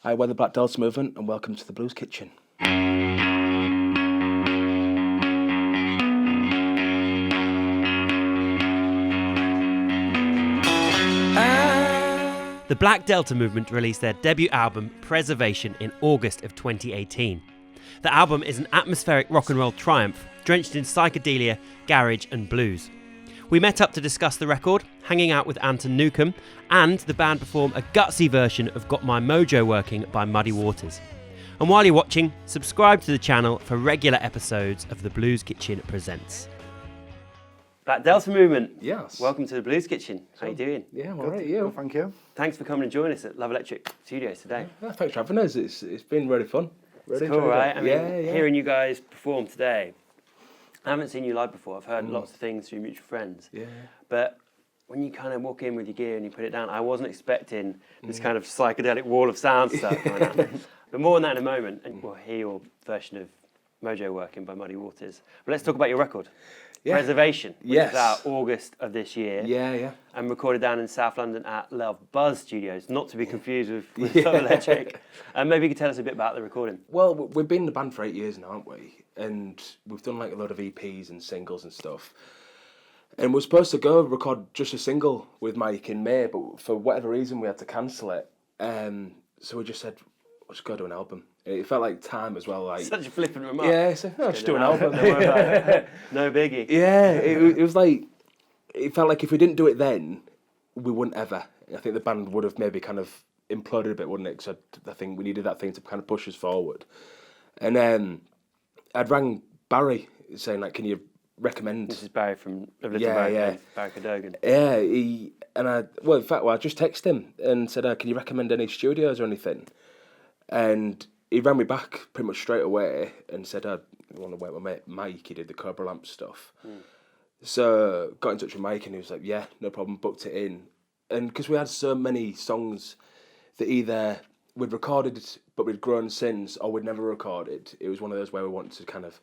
Hi, we're the Black Delta Movement, and welcome to the Blues Kitchen. The Black Delta Movement released their debut album, Preservation, in August of 2018. The album is an atmospheric rock and roll triumph, drenched in psychedelia, garage and blues. We met up to discuss the record, hanging out with Anton Newcombe, and the band perform a gutsy version of Got My Mojo Working by Muddy Waters. And while you're watching, subscribe to the channel for regular episodes of the Blues Kitchen Presents. Black Delta Movement. Yes. Welcome to the Blues Kitchen. How you doing? Yeah, I'm all right, you? Thank you. Thanks for coming and joining us at Love Electric Studios today. Yeah, thanks for having us. It's been really fun. Really It's cool, enjoyed it. right? I mean, yeah. hearing you guys perform today, I haven't seen you live before. I've heard lots of things through mutual friends. Yeah. But when you kind of walk in with your gear and you put it down, I wasn't expecting this kind of psychedelic wall of sound stuff going on. But more on that in a moment, and we'll hear your version of Mojo Working by Muddy Waters. But let's talk about your record. Yeah. Preservation, which Yes. is out August of this year. Yeah. And recorded down in South London at Love Buzz Studios, not to be confused with Love Electric. Maybe you could tell us a bit about the recording. Well, we've been in the band for 8 years now, haven't we? And we've done like a lot of EPs and singles and stuff. And we're supposed to go record just a single with Mike in May, but for whatever reason we had to cancel it. So we just said, let's go do an album. It felt like time as well. Like Such a flippant remark. yeah, so just do an album. Don't worry about it. No biggie. Yeah, it was like, it felt like if we didn't do it then, we wouldn't ever. I think the band would have maybe kind of imploded a bit, wouldn't it? Because I think we needed that thing to kind of push us forward. And then I'd rang Barry saying, like, can you recommend... This is Barry from Little Yeah, Barry, yeah. Barry Cadogan. Yeah, I just texted him and said, can you recommend any studios or anything? And he rang me back pretty much straight away and said, I want to work with my mate Mike, he did the Cobra Lamp stuff. So got in touch with Mike and he was like, yeah, no problem, booked it in. And because we had so many songs that either we'd recorded but we'd grown since or we'd never recorded, it was one of those where we wanted to kind of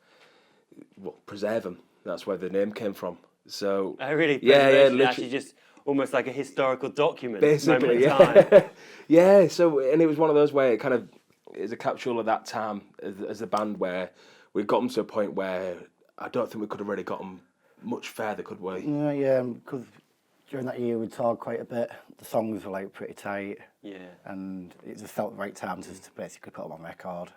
preserve them. That's where the name came from. So Oh, really? Yeah, Preservation, literally. actually just almost like a historical document. Basically, moment in time. yeah. So, and it was one of those where it kind of is a capsule of that time as a band where we got them to a point where I don't think we could have really got them much further, could we? Yeah, because during that year we toured quite a bit. The songs were like pretty tight. Yeah. And it just felt the right time to basically put them on record.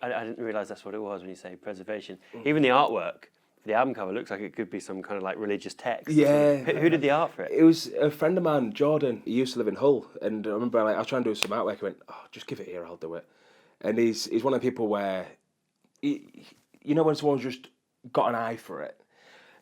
I didn't realise that's what it was when you say preservation. Even the artwork for the album cover looks like it could be some kind of like religious text. Yeah. Who did the art for it? It was a friend of mine, Jordan. He used to live in Hull, and I remember I was trying to do some artwork. He went, "Oh, just give it here, I'll do it." And he's one of the people where, you know, when someone's just got an eye for it.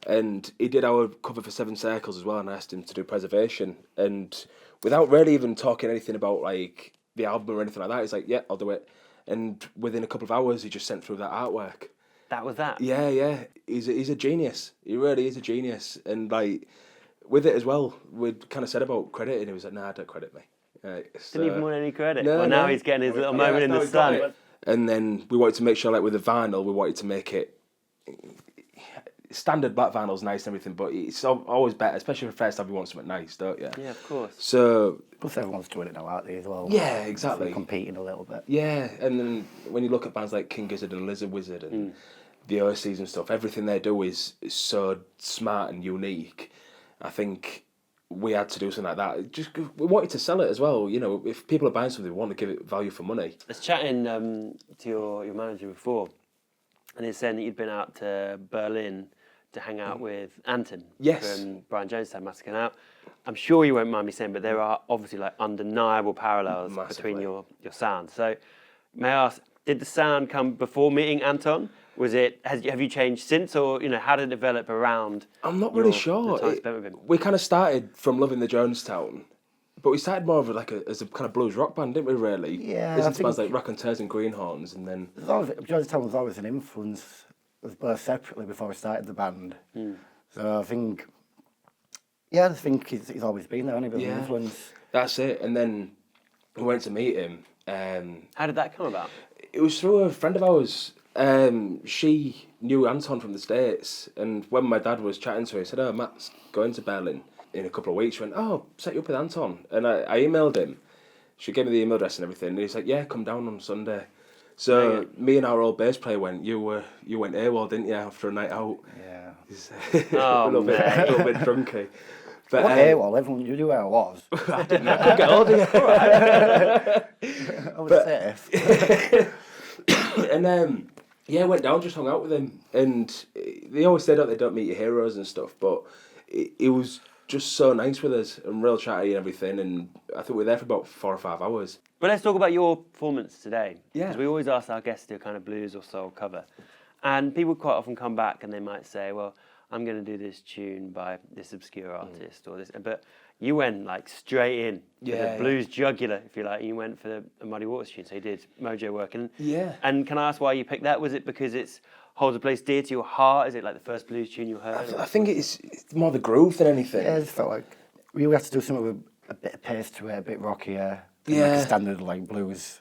And he did our cover for Seven Circles as well, and I asked him to do Preservation. And without really even talking anything about like the album or anything like that, he's like, "Yeah, I'll do it." And within a couple of hours, he just sent through that artwork. That was that? Yeah. He's a genius. He really is a genius. And like with it as well, we kind of said about crediting. He was like, "Nah, don't credit me." Didn't even want any credit. No, well, now no. he's getting his little moment in the sun. And then we wanted to make sure, like with the vinyl, we wanted to make it standard black vinyl's nice and everything, but it's always better, especially for first time you want something nice, don't you? Yeah, of course. So Plus everyone's doing it now, aren't they, as well? yeah, exactly. So competing a little bit. Yeah, and then when you look at bands like King Gizzard and Lizard Wizard and the Oases and stuff, everything they do is so smart and unique. I think we had to do something like that. Just we wanted to sell it as well. You know, if people are buying something, we want to give it value for money. I was chatting to your manager before, and he's saying that you'd been out to Berlin to hang out with Anton Yes. from Brian Jonestown Massacre. Now, I'm sure you won't mind me saying, but there are obviously like undeniable parallels between your sound. So, may I ask, did the sound come before meeting Anton? Was it? Have you changed since, or how did it develop around? I'm not really sure. The time spent with him? We kind of started from loving the Jonestown, but we started more of as a kind of blues rock band, didn't we? Really. Yeah, Listened I to bands like think- Raconteurs and Greenhorns, and then Jonestown was always an influence. It was both separately before we started the band. So I think he's always been there, hasn't he? Been an influence. that's it. And then we went to meet him. How did that come about? It was through a friend of ours. She knew Anton from the States, and when my dad was chatting to her, he said, "Oh, Matt's going to Berlin in a couple of weeks." She went, "Oh, set you up with Anton," and I emailed him she gave me the email address and everything. And he's like, yeah, come down on Sunday. So me and our old bass player went. You went AWOL, didn't you, after a night out? Yeah. He's Oh, a little bit drunky. But What AWOL? Everyone knew where I was. I didn't know. I couldn't get hold of you. I was safe. And yeah, I went down, just hung out with him, and they always say that they don't meet your heroes and stuff, but it was just so nice with us and real chatty and everything, and I think we were there for about 4 or 5 hours. But let's talk about your performance today. Yeah. Because we always ask our guests to do a kind of blues or soul cover. And people quite often come back and they might say, well, I'm going to do this tune by this obscure artist or this. But you went like straight in with a blues jugular, if you like. You went for a Muddy Waters tune, so you did Mojo Working. Yeah. And can I ask why you picked that? Was it because it's holds a place dear to your heart? Is it like the first blues tune you heard? I think it's more the groove than anything. Yeah, I just felt like we had to do something with a bit of pace to it, a bit rockier. Like a standard like blues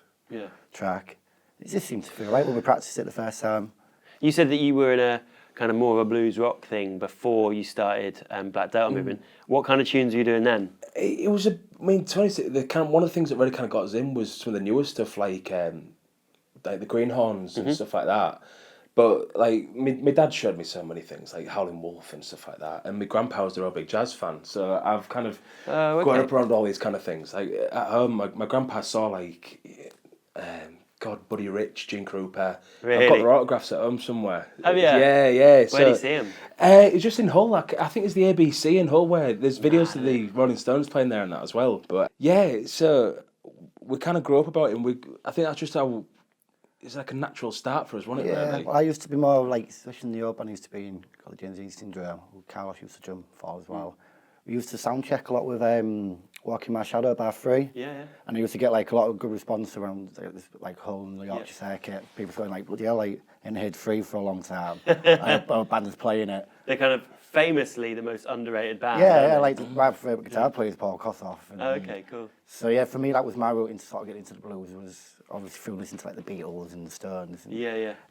track. It just seemed to feel right when we practiced it the first time. You said that you were in a kind of more of a blues rock thing before you started Black Delta Movement. What kind of tunes were you doing then? It was to be honest, one of the things that really kind of got us in was some of the newer stuff like the Greenhorns and stuff like that. But like my dad showed me so many things like Howlin' Wolf and stuff like that, and my grandpa was a real big jazz fan, so I've kind of grown up around all these kind of things. Like at home, my grandpa saw like Buddy Rich, Gene Krupa. Really? I've got their autographs at home somewhere. Oh yeah. Yeah. Where do you see him? It's just in Hull. I think it's the ABC in Hull where there's videos of the Rolling Stones playing there and that as well. But yeah, so we kind of grew up about it, and I think that's just how. It's like a natural start for us, wasn't it? Yeah, really? well, I used to be more like, especially in the open, I used to be in College James East Syndrome, who Carlos used to drum for as well. We used to sound check a lot with Walking My Shadow by Free. Yeah. And I used to get like a lot of good response around like Hull and the Yorkshire circuit. People going like, bloody hell, like in Hid Free for a long time. Our band was playing it. They're kind of famously the most underrated band. Yeah, like my favourite guitar player is Paul Kossoff. And, Okay, cool. So yeah, for me that was my route into sort of getting into the blues, was obviously through listening to like the Beatles and the Stones. And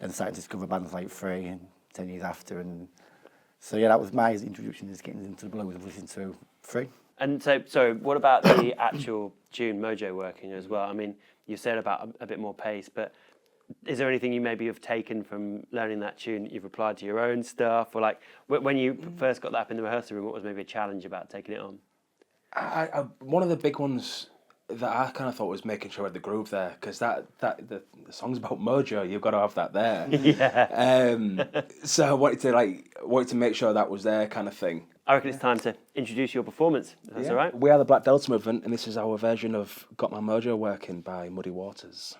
then starting to discover bands like Free and 10 years after. And so yeah, that was my introduction to getting into the blues, listening to Free. And so what about the actual tune Mojo Working as well? I mean, you said about a bit more pace, but is there anything you maybe have taken from learning that tune that you've applied to your own stuff? Or like when you first got that up in the rehearsal room, what was maybe a challenge about taking it on? One of the big ones that I kind of thought was making sure I had the groove there, because the song's about mojo, you've got to have that there. Yeah. So I wanted to make sure that was there, kind of thing. I reckon it's time to introduce your performance. If that's all right. We are the Black Delta Movement, and this is our version of Got My Mojo Working by Muddy Waters.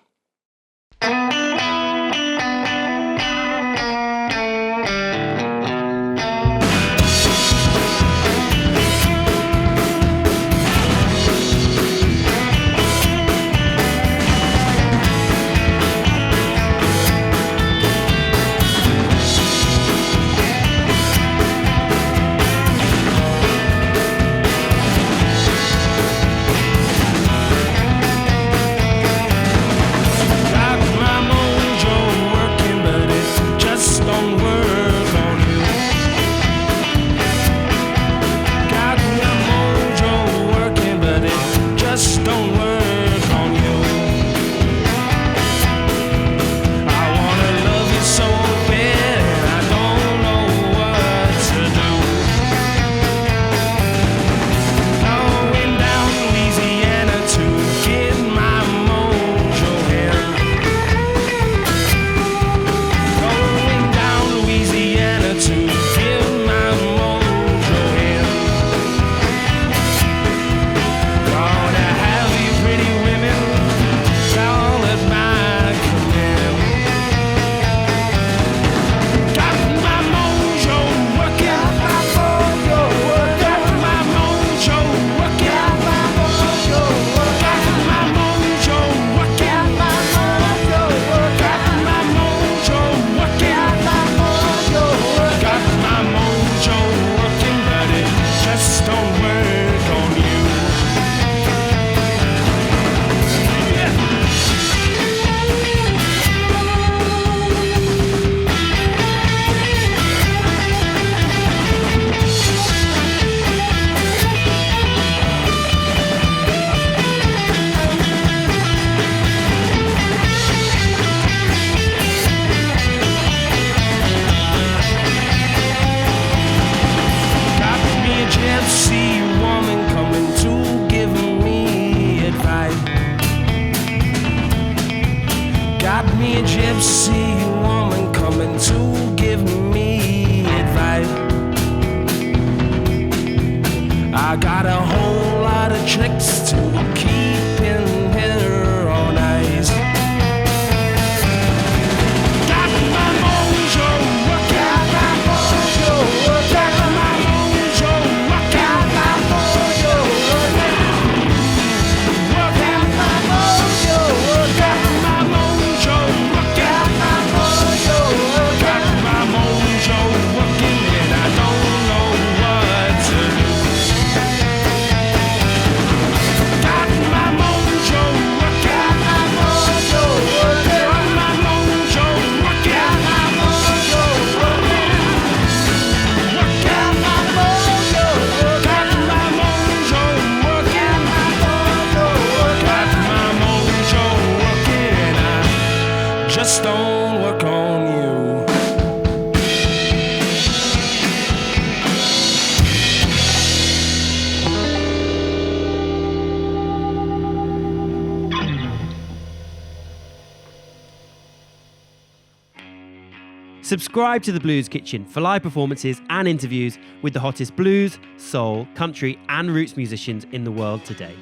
Got me a gypsy woman coming to give me advice. I got a whole lot of tricks to keep in her on ice. Got my mojo working. Got my mojo working. Got my mojo working. Got my mojo working. Got my mojo working. Got my mojo working. Got my mojo working. Got my mojo working, and I don't know what to do. Got my mojo working. Got my mojo working. Got my mojo working. Got my mojo working. Got my mojo working. Got my mojo working. Got my mojo working. I just don't work on you. Subscribe to The Blues Kitchen for live performances and interviews with the hottest blues, soul, country and roots musicians in the world today.